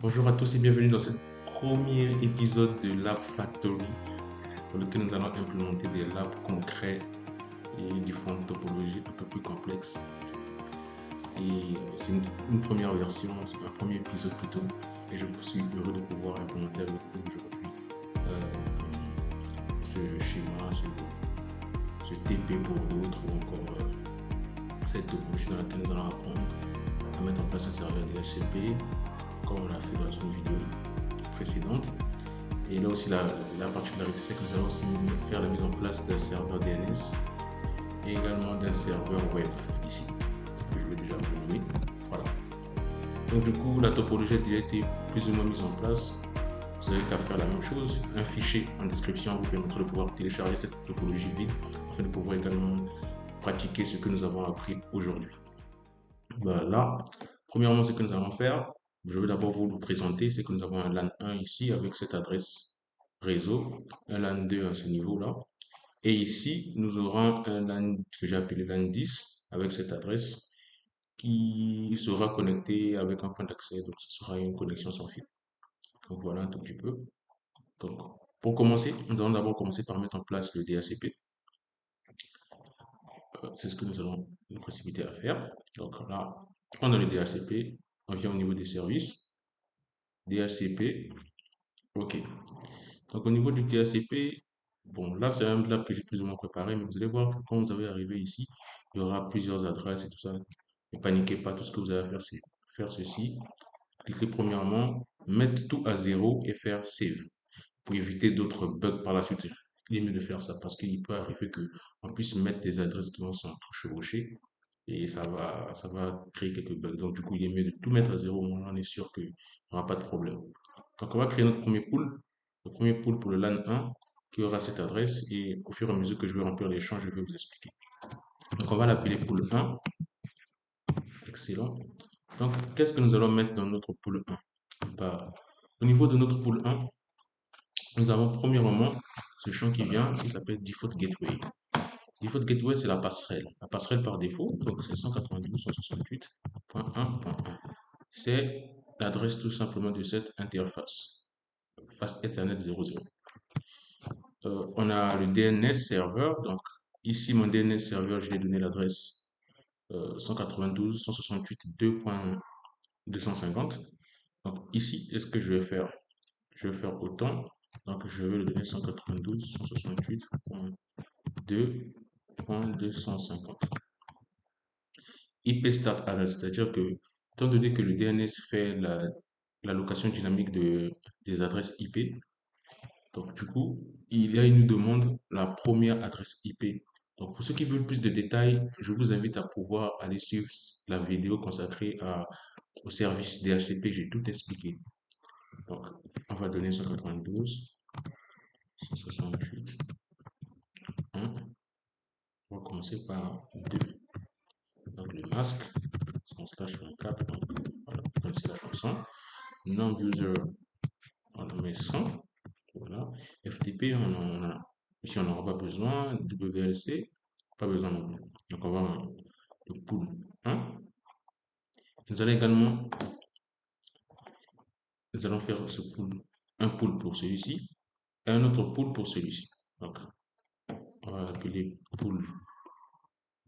Bonjour à tous et bienvenue dans ce premier épisode de Lab Factory dans lequel nous allons implémenter des labs concrets et différentes topologies un peu plus complexes. Et c'est une première version, un premier épisode plutôt. Et je suis heureux de pouvoir implémenter avec vous aujourd'hui ce schéma, ce TP pour d'autres ou encore cette topologie dans laquelle nous allons apprendre à mettre en place un serveur DHCP comme on l'a fait dans une vidéo précédente. Et là aussi, la particularité, c'est que nous allons aussi faire la mise en place d'un serveur DNS et également d'un serveur web ici, que je vais déjà vous nommer. Voilà. Donc du coup, la topologie a déjà été plus ou moins mise en place. Vous n'avez qu'à faire la même chose. Un fichier en description vous permettra de pouvoir télécharger cette topologie vide afin de pouvoir également pratiquer ce que nous avons appris aujourd'hui. Voilà. Premièrement, ce que nous allons faire, je vais d'abord vous le présenter, c'est que nous avons un LAN 1 ici avec cette adresse réseau, un LAN 2 à ce niveau-là. Et ici, nous aurons un LAN que j'ai appelé LAN 10 avec cette adresse qui sera connecté avec un point d'accès. Donc, ce sera une connexion sans fil. Donc, voilà un tout petit peu. Donc, pour commencer, nous allons d'abord commencer par mettre en place le DHCP. C'est ce que nous allons nous précipiter à faire. Donc là, on a le DHCP, on vient au niveau des services, DHCP, OK. Donc au niveau du DHCP, bon là c'est un lab que j'ai plus ou moins préparé, mais vous allez voir que quand vous allez arriver ici, il y aura plusieurs adresses et tout ça. Ne paniquez pas, tout ce que vous avez à faire, c'est faire ceci. Cliquez premièrement, mettre tout à zéro et faire save pour éviter d'autres bugs par la suite. Il est mieux de faire ça parce qu'il peut arriver que on puisse mettre des adresses qui vont s'entrechevaucher et ça va créer quelques bugs. Donc, du coup, il est mieux de tout mettre à zéro. On est sûr qu'il n'y aura pas de problème. Donc, on va créer notre premier pool. Le premier pool pour le LAN 1 qui aura cette adresse et au fur et à mesure que je vais remplir les champs, je vais vous expliquer. Donc, on va l'appeler pool 1. Excellent. Donc, qu'est-ce que nous allons mettre dans notre pool 1? Bah, au niveau de notre pool 1, nous avons premièrement ce champ qui vient, qui s'appelle Default Gateway. Default Gateway, c'est la passerelle. La passerelle par défaut, donc c'est 192.168.1.1. C'est l'adresse tout simplement de cette interface. Fast Ethernet 00. On a le DNS serveur. Donc ici, mon DNS serveur, je lui ai donné l'adresse 192.168.2.250. Donc ici, est-ce que je vais faire? Je vais faire autant. Donc je vais le donner 192.168.2.250. IP start address, c'est-à-dire que, étant donné que le DNS fait l'allocation dynamique des adresses IP, donc du coup, il nous demande la première adresse IP. Donc pour ceux qui veulent plus de détails, je vous invite à pouvoir aller suivre la vidéo consacrée au service DHCP, j'ai tout expliqué. Donc on va donner 192, 168, 1. On va commencer par 2. Donc le masque, slash 24, donc voilà, comme c'est la chanson. Non-user, on en met 100. Voilà. FTP, ici on n'aura pas besoin. WLC, pas besoin non plus. Donc on va le pool 1. Nous allons également, nous allons faire un pool pour celui-ci et un autre pool pour celui-ci. Donc on va l'appeler pool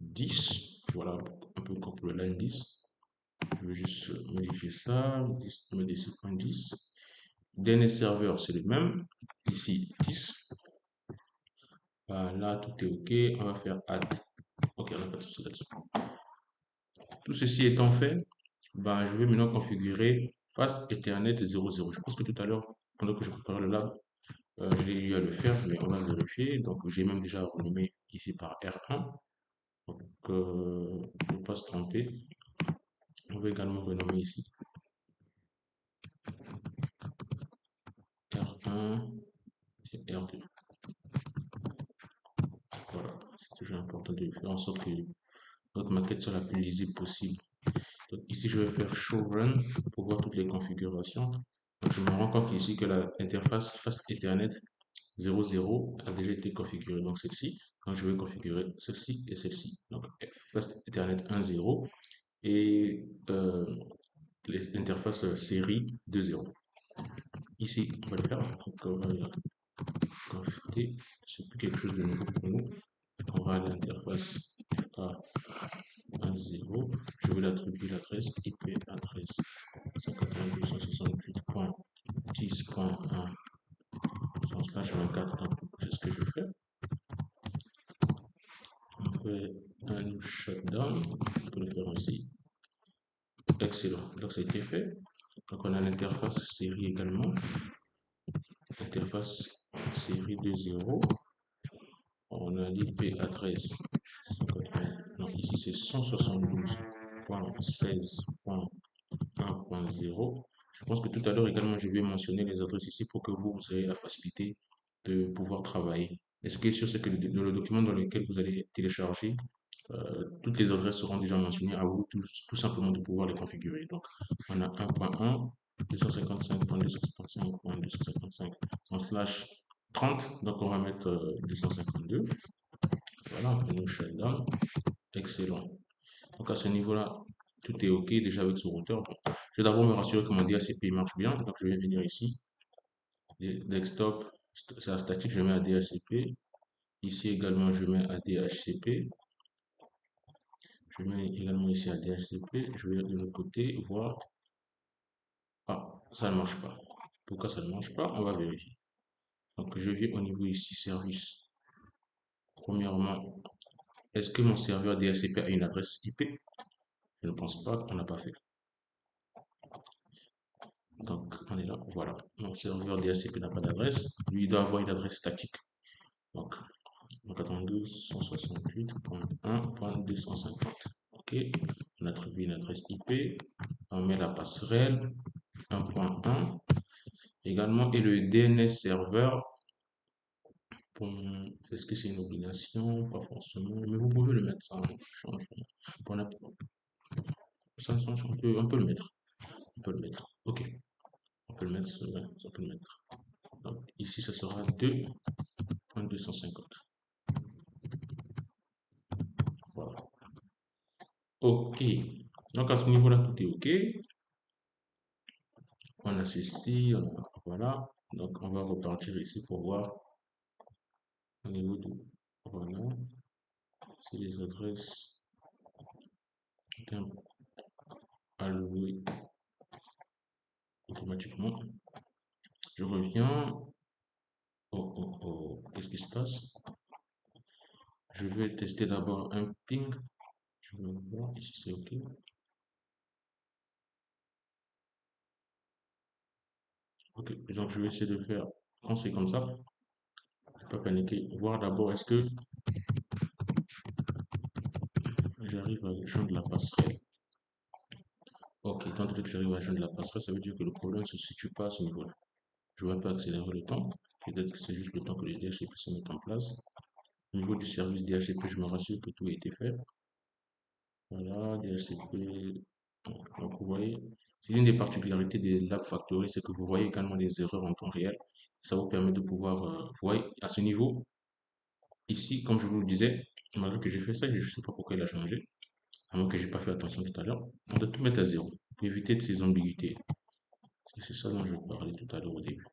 10. Voilà, un peu comme pour le line 10. Je vais juste modifier ça, 10, 10.10. DNS serveur, c'est le même. Ici, 10. Là, tout est OK. On va faire add. OK, on n'a pas de souci là-dessus. Tout ceci étant fait, je vais maintenant configurer Fast Ethernet 00. Je pense que tout à l'heure, pendant que je préparais le lab, j'ai eu à le faire, mais on va vérifier. Donc, j'ai même déjà renommé ici par R1. Donc, ne pas se tromper. On va également renommer ici R1 et R2. Voilà, c'est toujours important de faire en sorte que notre maquette soit la plus lisible possible. Donc ici, je vais faire show run pour voir toutes les configurations. Donc, je me rends compte ici que l'interface Fast Ethernet 00 a déjà été configurée. Donc celle-ci, donc je vais configurer celle-ci et celle-ci. Donc Fast Ethernet 10 et l'interface série 2.0. Ici, on va le faire. Donc, on va confiter. C'est plus quelque chose de nouveau pour nous. On va à l'interface FA10. Je vais l'attribuer l'adresse IP adresse 192.168.10.1/24. Donc, c'est ce que je fais. On fait un shutdown. On peut le faire ainsi. Excellent. Donc, ça a été fait. Donc, on a l'interface série également. Interface série 2.0. On a l'IP adresse 180. Non, ici c'est 172.16.1.0. Je pense que tout à l'heure également, je vais mentionner les adresses ici pour que vous ayez la facilité de pouvoir travailler. Et ce qui est sûr, c'est que dans le document dans lequel vous allez télécharger, toutes les adresses seront déjà mentionnées, à vous tout simplement de pouvoir les configurer. Donc, on a 1.1, 255.255.255 en slash 30, donc on va mettre 252. Voilà, on fait nos shutdown. Excellent. Donc à ce niveau-là, tout est OK déjà avec ce routeur. Bon, je vais d'abord me rassurer que mon DHCP marche bien. Donc je vais venir ici. Desktop, c'est à statique, je mets à DHCP. Ici également, je mets à DHCP. Je mets également ici à DHCP. Je vais de l'autre côté voir. Ah, ça ne marche pas. Pourquoi ça ne marche pas? On va vérifier. Donc je vais au niveau ici, service. Premièrement, est-ce que mon serveur DHCP a une adresse IP? Je ne pense pas, on n'a pas fait. Donc, on est là, voilà. Mon serveur DHCP n'a pas d'adresse. Lui, il doit avoir une adresse statique. Donc 92.168.1.250. OK. On attribue une adresse IP. On met la passerelle 1.1. Également, et le DNS serveur. Est-ce que c'est une obligation? Pas forcément. Mais vous pouvez le mettre, ça change. Ça change, on peut le mettre. On peut le mettre. OK. On peut le mettre, on peut le mettre. Donc, ici, ça sera 2.250. Voilà. OK. Donc, à ce niveau-là, tout est OK. On a ceci, voilà. Donc, on va repartir ici pour voir au niveau de, voilà. C'est les adresses allouées automatiquement. Je reviens. Qu'est-ce qui se passe? Je vais tester d'abord un ping. Je vais voir ici, c'est OK. OK, donc je vais essayer de faire quand c'est comme ça. Pas paniquer. Voir d'abord est-ce que j'arrive à joindre la passerelle. Ok, étant donné que j'arrive à joindre la passerelle, ça veut dire que le problème ne se situe pas à ce niveau-là. Je ne vais pas accélérer le temps. Peut-être que c'est juste le temps que les DHCP se mettent en place. Au niveau du service DHCP, je me rassure que tout a été fait. Voilà, DHCP. Donc, vous voyez, c'est l'une des particularités des Lab Factory, c'est que vous voyez également les erreurs en temps réel. Ça vous permet de pouvoir, vous voyez, à ce niveau, ici, comme je vous le disais, malgré que j'ai fait ça, je ne sais pas pourquoi il a changé, à moins que j'ai pas fait attention tout à l'heure. On doit tout mettre à zéro pour éviter de ces ambiguïtés. C'est ça dont je parlais tout à l'heure au début.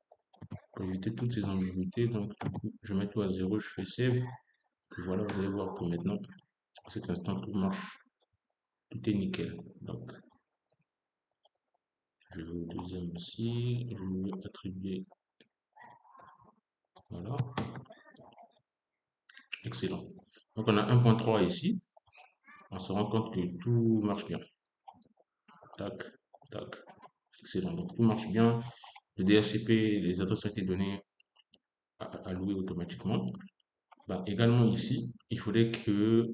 Pour éviter toutes ces ambiguïtés, donc du coup, je mets tout à zéro, je fais save. Et voilà, vous allez voir que maintenant, à cet instant, tout marche. Tout est nickel. Donc, je vais au deuxième ici, je vais attribuer. Voilà. Excellent. Donc, on a 1.3 ici. On se rend compte que tout marche bien. Tac, tac. Excellent. Donc, tout marche bien. Le DHCP, les adresses ont été données allouées automatiquement. Bah, également ici, il faudrait que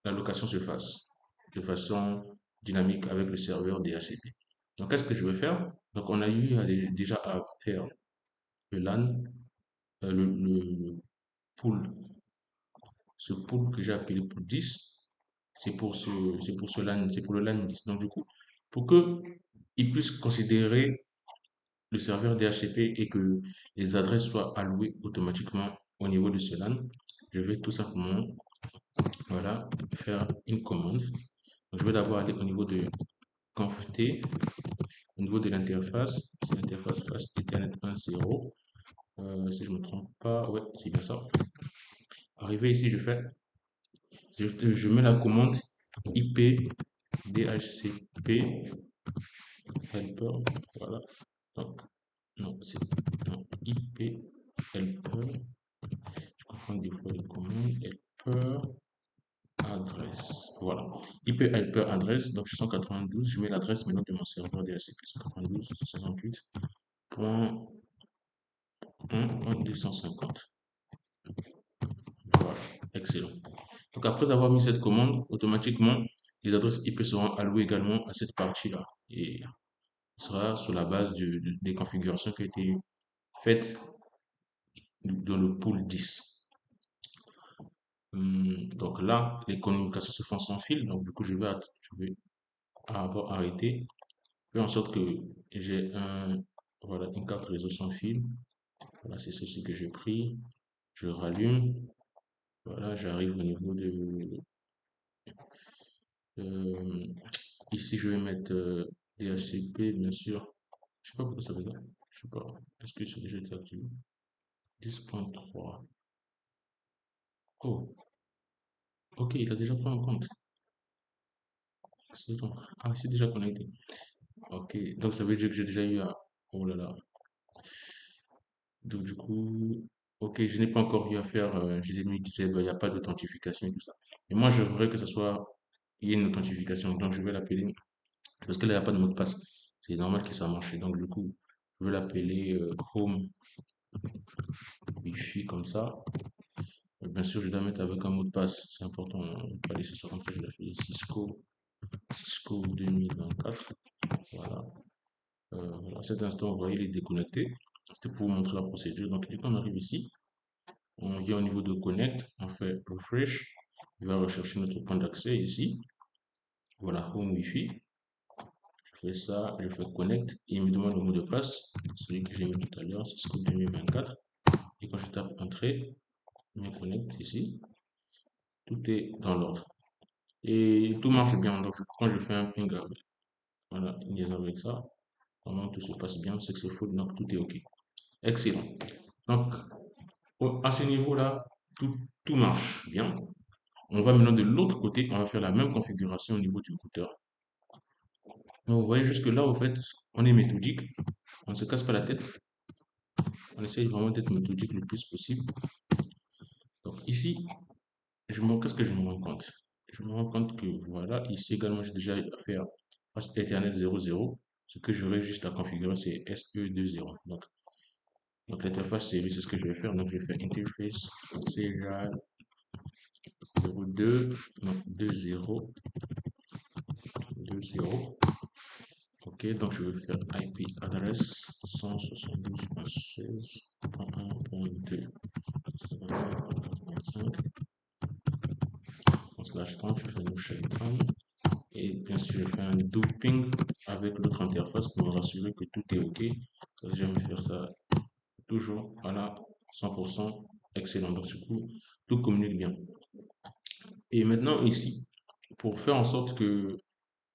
la location se fasse de façon dynamique avec le serveur DHCP. Donc, qu'est-ce que je vais faire? Donc, on a eu déjà à faire le LAN, le pool, ce pool que j'ai appelé pool 10, c'est pour ce LAN, c'est pour le LAN 10. Donc, du coup, pour que il puisse considérer le serveur DHCP et que les adresses soient allouées automatiquement au niveau de ce LAN, je vais tout simplement, voilà, faire une commande. Donc, je vais d'abord aller au niveau de conft Au niveau de l'interface, c'est l'interface face Ethernet 1.0. Si je ne me trompe pas, ouais, c'est bien ça. Arrivé ici, je mets la commande IP DHCP helper. Voilà. Donc, non, c'est non, IP helper. Je confonds des fois les commandes. Helper adresse. Voilà. IP helper adresse. Donc, 192. Je mets l'adresse maintenant de mon serveur DHCP 192.168.1.250. Voilà. Excellent. Donc, après avoir mis cette commande, automatiquement, les adresses IP seront allouées également à cette partie-là. Et sera sur la base des configurations qui ont été faites dans le pool 10. Donc là, les communications se font sans fil. Donc du coup, je vais avoir arrêté, faire en sorte que j'ai voilà, une carte réseau sans fil. Voilà, c'est ceci que j'ai pris. Je rallume. Voilà, j'arrive au niveau de... euh, ici, je vais mettre DHCP, bien sûr. Je sais pas pourquoi ça veut dire. Je sais pas. Est-ce que c'est déjà été activé? 10.3. Oh, ok, il a déjà pris en compte. C'est bon. Ah, c'est déjà connecté. Ok, donc ça veut dire que j'ai déjà eu un... Oh là là. Donc du coup, ok, je n'ai pas encore eu à faire, j'ai mis disait, il n'y a pas d'authentification et tout ça. Et moi, je voudrais que ce soit, il y ait une authentification. Donc je vais l'appeler, parce que là, il n'y a pas de mot de passe. C'est normal que ça marche. Et donc du coup, je vais l'appeler Home Wi-Fi comme ça. Bien sûr, je dois mettre avec un mot de passe. C'est important. On ne peut pas laisser ça comme ça. Je l'ai fait Cisco 2024. Voilà. À cet instant, vous voyez, il est déconnecté. C'était pour vous montrer la procédure. Donc, dès qu'on arrive ici, on vient au niveau de Connect, on fait Refresh. Il va rechercher notre point d'accès ici. Voilà, Home Wi-Fi. Je fais ça, je fais Connect et il me demande le mot de passe, celui que j'ai mis tout à l'heure, c'est Cisco 2024. Et quand je tape Entrée, je me connecte ici. Tout est dans l'ordre. Et tout marche bien. Donc, quand je fais un ping, voilà, une liaison avec ça, vraiment tout se passe bien, c'est que c'est full, donc tout est OK. Excellent. Donc, à ce niveau-là, tout marche bien. On va maintenant de l'autre côté, on va faire la même configuration au niveau du routeur. Donc, vous voyez jusque-là, au fait, on est méthodique, on ne se casse pas la tête, on essaye vraiment d'être méthodique le plus possible. Donc ici, qu'est-ce que je me rends compte? Je me rends compte que voilà, ici également, j'ai déjà à faire Ethernet 00. Ce que j'aurai juste à configurer, c'est SE20. Donc l'interface série, c'est ce que je vais faire. Donc je vais faire interface serial 02, donc 20, 20. Ok, donc je vais faire IP adresse 172.16.1.2 slash 30, je fais une shutdown et bien sûr je fais un doping avec l'autre interface pour me rassurer que tout est ok. J'aime faire ça toujours à la 100% excellent. Donc du coup, tout communique bien. Et maintenant ici, pour faire en sorte que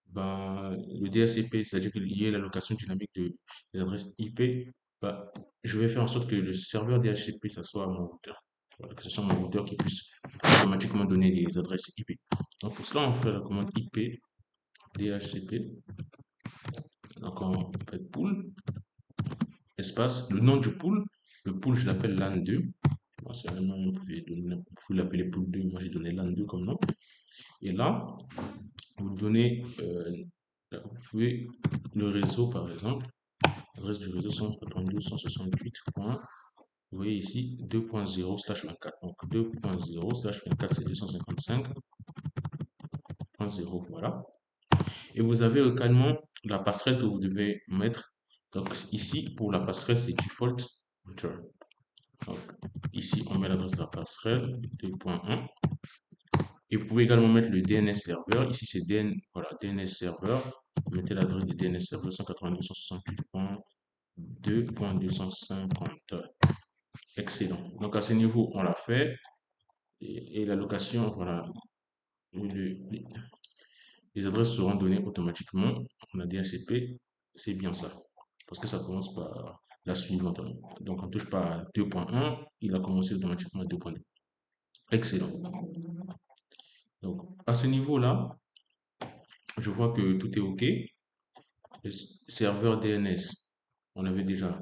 ben, le DHCP, c'est-à-dire qu'il y ait l'allocation dynamique des adresses IP, ben, je vais faire en sorte que le serveur DHCP, ça soit mon routeur. Voilà, que ce soit mon routeur qui puisse automatiquement donner les adresses IP. Donc pour cela, on fait la commande IP DHCP. Donc on fait pool, espace, le nom du pool. Le pool, je l'appelle LAN2. C'est un nom, vous pouvez l'appeler pool 2, moi j'ai donné LAN2 comme nom. Et là, vous donnez, vous pouvez le réseau par exemple. L'adresse du réseau 192.168. Vous voyez ici 2.0/24. Donc 2.0/24 c'est 255.0. Voilà. Et vous avez également la passerelle que vous devez mettre. Donc ici pour la passerelle c'est default router. Donc ici on met l'adresse de la passerelle 2.1. Et vous pouvez également mettre le DNS serveur. Ici c'est voilà, DNS serveur. Vous mettez l'adresse du DNS serveur 192.168.2.250. Excellent. Donc à ce niveau, on l'a fait. Et la location, voilà, les adresses seront données automatiquement. On a DHCP c'est bien ça. Parce que ça commence par la suivante. Donc, on ne touche pas à 2.1, il a commencé automatiquement à 2.2. Excellent. Donc, à ce niveau-là, je vois que tout est OK. Le serveur DNS, on avait déjà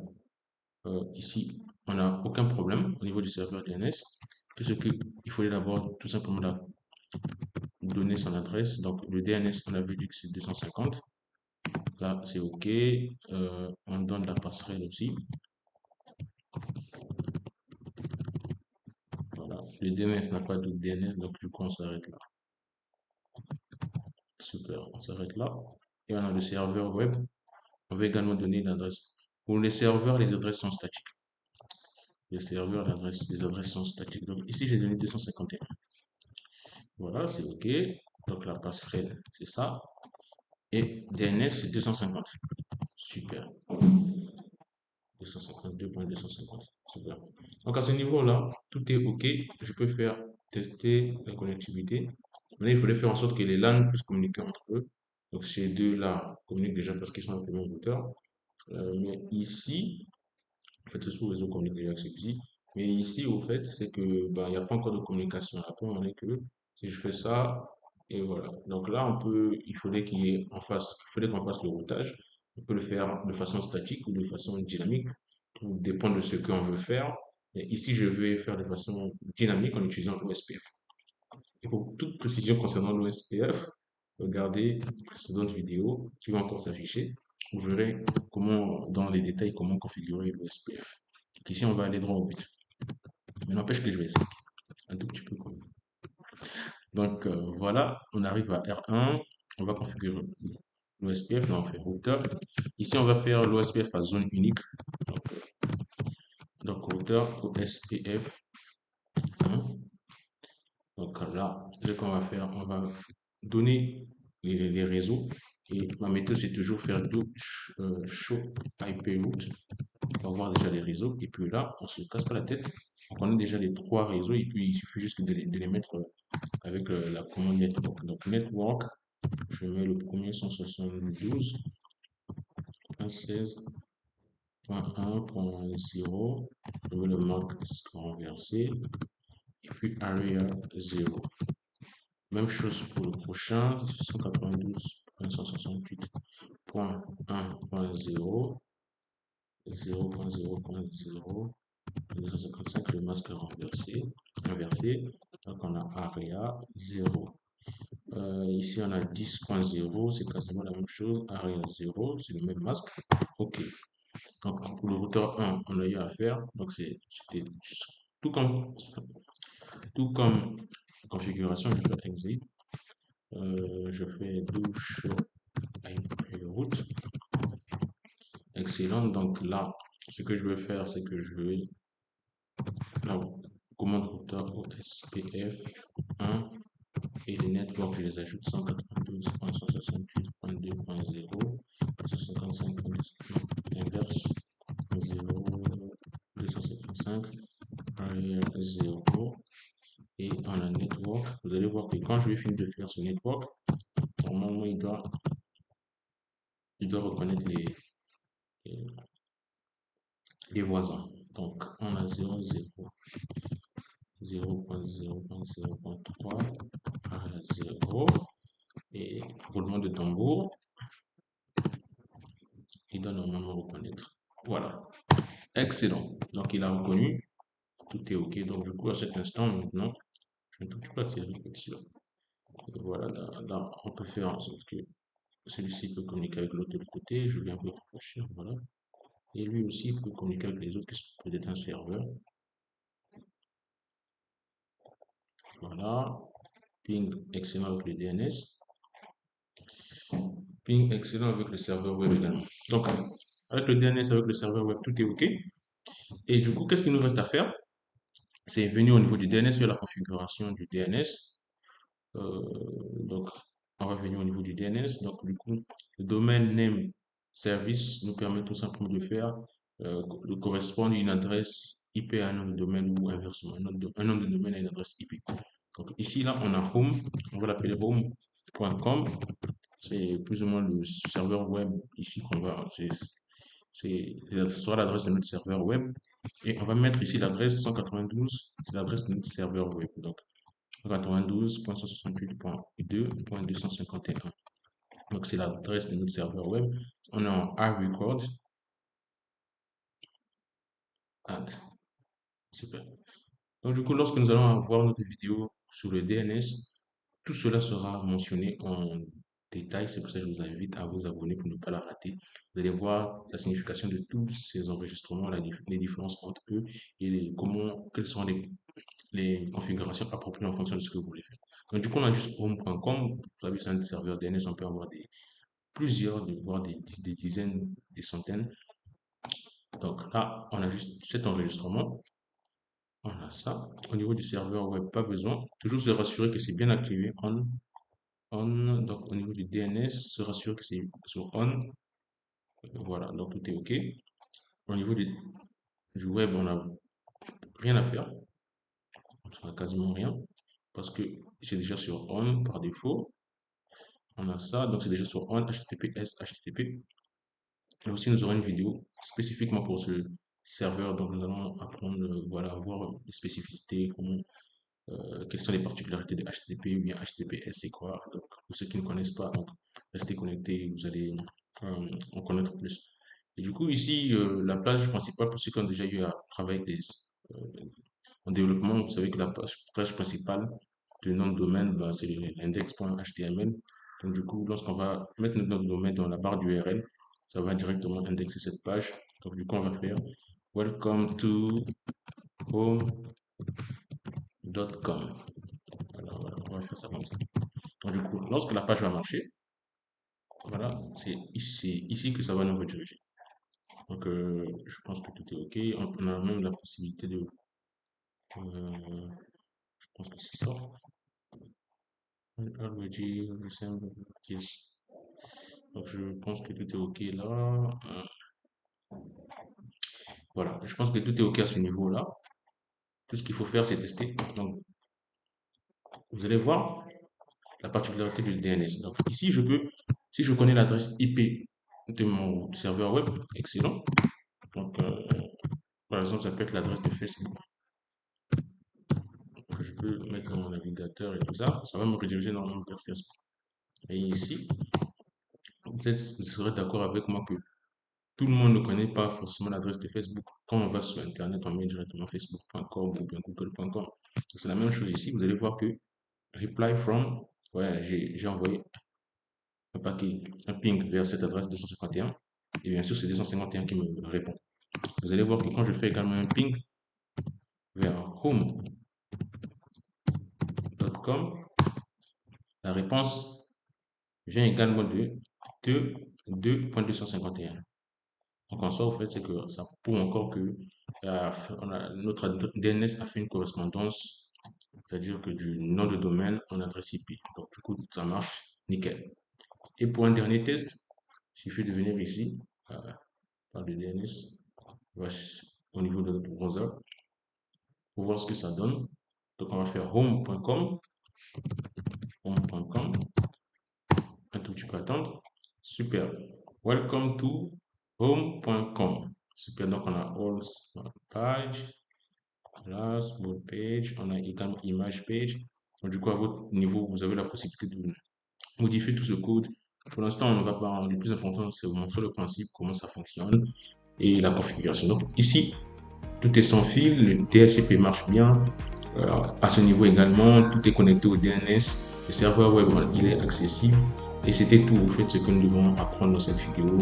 ici, on n'a aucun problème au niveau du serveur DNS. Tout ce qu'il fallait d'abord, tout simplement, donner son adresse. Donc, le DNS, on avait dit que c'est 250. Là, c'est OK. On donne la passerelle aussi. Voilà. Le DNS n'a pas de DNS, donc du coup, on s'arrête là. Super, on s'arrête là. Et on a le serveur web. On va également donner l'adresse. Pour les serveurs, les adresses sont statiques. Les serveurs, les adresses sont statiques. Donc ici, j'ai donné 251. Voilà, c'est OK. Donc la passerelle, c'est ça. Et DNS, c'est 250. Super. 252.250. Super. Donc à ce niveau-là, tout est OK. Je peux faire tester la connectivité. Maintenant, il faudrait faire en sorte que les LAN puissent communiquer entre eux. Donc ces deux-là communiquent déjà parce qu'ils sont dans le même routeur. Mais ici, en fait, ce sous-réseau communique déjà avec celui-ci. Mais ici, au fait, c'est que bah, il n'y a pas encore de communication. Après, on est que si je fais ça, et voilà. Donc là, il faudrait qu'il y ait en face, il faudrait qu'on fasse le routage. On peut le faire de façon statique ou de façon dynamique, tout dépend de ce qu'on veut faire. Mais ici, je vais faire de façon dynamique en utilisant l'OSPF. Et pour toute précision concernant l'OSPF, regardez les précédentes vidéos qui vont encore s'afficher. Vous verrez comment, dans les détails, comment configurer l'OSPF. Ici, on va aller droit au but. Mais n'empêche que je vais essayer un tout petit peu comme. Donc voilà, on arrive à R1. On va configurer l'OSPF. Là, on fait routeur. Ici, on va faire l'OSPF à zone unique. Donc routeur OSPF 1. Donc là, ce qu'on va faire, on va donner les réseaux. Et ma méthode, c'est toujours faire do show IP route. On va voir déjà les réseaux. Et puis là, on se casse pas la tête. On connaît déjà les trois réseaux. Et puis, il suffit juste de les mettre avec la commande network. Donc, network, je mets le premier 172.16.1.0. Je mets le marque renversé. Et puis, area 0. Même chose pour le prochain, 192.168.1.0, 0.0.0, 255, le masque inversé. Donc on a area 0. Ici on a 10.0, c'est quasiment la même chose. Area 0, c'est le même masque. OK. Donc pour le routeur 1, on a eu à faire. Donc c'était tout comme configuration, je fais exit. Je fais douche IP route. Excellent. Donc là, ce que je vais faire, c'est que je vais la commande routeur OSPF 1 et les networks, je les ajoute 192.168.2.0, 155, inverse 0, 255, 0 et on a network. Vous allez voir que quand je vais finir de faire ce network, normalement il doit reconnaître les voisins. Donc on a 0, 0, 0.0.0.3 à 0 et roulement de tambour, il doit normalement reconnaître. Voilà, excellent. Donc il a reconnu, tout est OK. Donc du coup à cet instant maintenant, je vais un tout petit peu attirer ici là. Et voilà, là, on peut faire en sorte que celui-ci peut communiquer avec l'autre de l'autre côté. Je viens un peu réfléchir, voilà. Et lui aussi peut communiquer avec les autres qui sont peut-être un serveur. Voilà, ping excellent avec le DNS. Ping excellent avec le serveur web également. Donc, avec le DNS, avec le serveur web, tout est OK. Et du coup, qu'est-ce qu'il nous reste à faire? C'est venir au niveau du DNS, faire la configuration du DNS. Donc, on va venir au niveau du DNS. Donc, du coup, le domaine name service nous permet tout simplement de faire de correspondre à une adresse IP à un nom de domaine ou inversement, un nom de domaine à une adresse IP. Donc, ici, là, on a home, on va l'appeler home.com C'est plus ou moins le serveur web ici qu'on va, ce sera l'adresse de notre serveur web. Et on va mettre ici l'adresse 192, c'est l'adresse de notre serveur web. Donc 192.168.2.251. Donc c'est l'adresse de notre serveur web. On est en iRecord. Add. Super. Donc du coup, lorsque nous allons avoir notre vidéo sur le DNS, tout cela sera mentionné en détail. C'est pour ça que je vous invite à vous abonner pour ne pas la rater. Vous allez voir la signification de tous ces enregistrements, les différences entre eux et quelles seront les configurations appropriées en fonction de ce que vous voulez faire. Donc du coup, on a juste home.com. Vous savez, c'est un serveur DNS. On peut avoir plusieurs, voire des dizaines, des centaines. Donc là, on a juste cet enregistrement. On a ça. Au niveau du serveur web, pas besoin. Toujours se rassurer que c'est bien activé. On. Donc au niveau du DNS, se rassurer que c'est sur on. Voilà, donc tout est OK. Au niveau du web, on n'a rien à faire. On n'a quasiment rien. Parce que c'est déjà sur on par défaut. On a ça. Donc c'est déjà sur on, HTTPS, HTTP. Et aussi, nous aurons une vidéo spécifiquement pour ce serveur. Donc nous allons apprendre, voilà, voir les spécificités, quelles sont les particularités de HTTP ou bien HTTPS, c'est quoi. Donc, pour ceux qui ne connaissent pas, donc, restez connectés, vous allez en connaître plus. Et du coup, ici, la page principale, pour ceux qui ont déjà eu à travailler avec en développement, vous savez que la page principale du nom de domaine, ben, c'est l'index.html. Donc, du coup, lorsqu'on va mettre notre nom de domaine dans la barre d'URL, ça va directement indexer cette page. Donc, du coup, on va faire welcome to home.com. Voilà, on va faire ça comme ça. Donc, du coup, lorsque la page va marcher, voilà, c'est ici que ça va nous rediriger. Donc, je pense que tout est OK. On a même la possibilité de. Je pense que c'est ça. Yes. Donc, je pense que tout est OK là. Voilà, je pense que tout est OK à ce niveau-là. Tout ce qu'il faut faire, c'est tester. Donc, vous allez voir la particularité du DNS. Donc, ici, si je connais l'adresse IP de mon serveur web, excellent. Donc, par exemple, ça peut être l'adresse de Facebook que je peux mettre dans mon navigateur et tout ça. Ça va me rediriger normalement vers Facebook. Et ici, peut-être vous serez d'accord avec moi que tout le monde ne connaît pas forcément l'adresse de Facebook. Quand on va sur Internet, on met directement facebook.com ou bien google.com. C'est la même chose ici. Vous allez voir que reply from, ouais, j'ai envoyé un ping vers cette adresse 251. Et bien sûr, c'est 251 qui me répond. Vous allez voir que quand je fais également un ping vers home.com, la réponse vient également de 2.251. Donc en soi, au fait, c'est que ça prouve encore que notre DNS a fait une correspondance, c'est-à-dire que du nom de domaine en adresse IP. Donc du coup, ça marche nickel. Et pour un dernier test, il suffit de venir ici, par le DNS, au niveau de notre browser, pour voir ce que ça donne. Donc on va faire home.com, un tout petit peu attendre. Super. Welcome to home.com. Super. Donc on a all page, voilà, small page, on a également image page. Donc du coup à votre niveau, vous avez la possibilité de modifier tout ce code. Pour l'instant, on ne va pas. Le plus important, c'est vous montrer le principe, comment ça fonctionne et la configuration. Donc ici, tout est sans fil, le DHCP marche bien. À ce niveau également, tout est connecté au DNS. Le serveur web, il est accessible. Et c'était tout, en fait, ce que nous devons apprendre dans cette vidéo.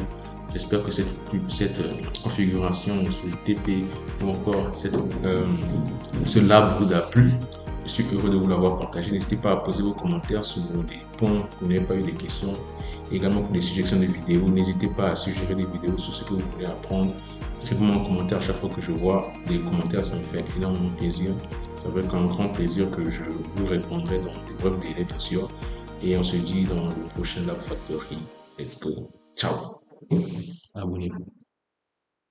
J'espère que cette configuration, ce TP ou encore ce lab vous a plu. Je suis heureux de vous l'avoir partagé. N'hésitez pas à poser vos commentaires sur les points où vous n'avez pas eu des questions. Et également pour les suggestions de vidéos, n'hésitez pas à suggérer des vidéos sur ce que vous voulez apprendre. Écrivez-moi en commentaire à chaque fois que je vois des commentaires, ça me fait énormément plaisir. Ça va être un grand plaisir que je vous répondrai dans des brefs délais, bien sûr. Et on se dit dans le prochain Lab Factory. Let's go. Ciao. Abonnez-vous.